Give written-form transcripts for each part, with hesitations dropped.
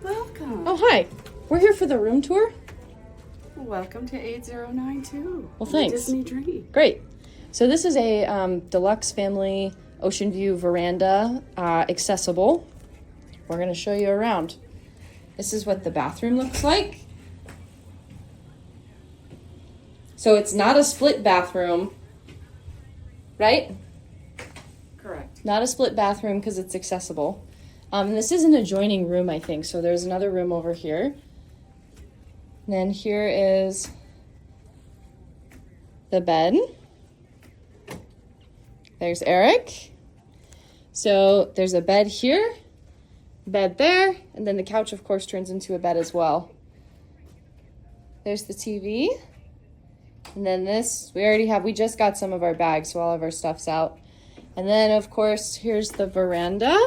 Welcome. Oh, hi. We're here for the room tour. Welcome to 8092. Well, thanks. Disney Dream. Great. So this is a Deluxe Family Oceanview Veranda, accessible. We're going to show you around. This is what the bathroom looks like. So it's not a split bathroom, right? Correct. Not a split bathroom because it's accessible. And this is an adjoining room, I think. So there's another room over here. And then here is the bed. There's Eric. So there's a bed here, bed there, and then the couch, of course, turns into a bed as well. There's the TV. And then this, we just got some of our bags, so all of our stuff's out. And then, of course, here's the veranda.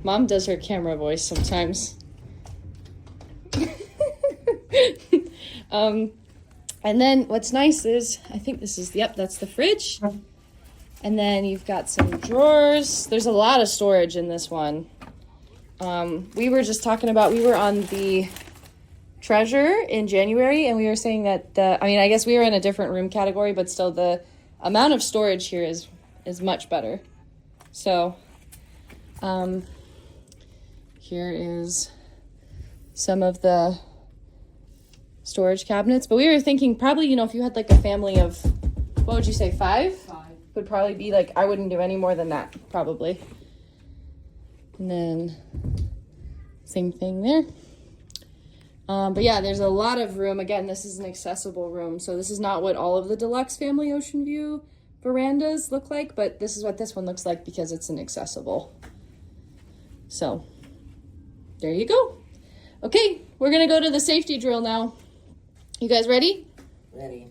Mom does her camera voice sometimes. And then what's nice is, I think this is, yep, that's the fridge. And then you've got some drawers. There's a lot of storage in this one. We were just talking about, we were on the Treasure in January, and we were saying that I guess we were in a different room category, but still the amount of storage here is much better. So, here is some of the storage cabinets. But we were thinking probably, if you had like a family of, what would you say, five? Would probably be like, I wouldn't do any more than that, probably. And then, same thing there. But yeah, there's a lot of room. Again, this is an accessible room. So this is not what all of the Deluxe Family Oceanview verandas look like, but this is what this one looks like because it's an accessible. So, there you go. Okay, we're gonna go to the safety drill now. You guys ready? Ready.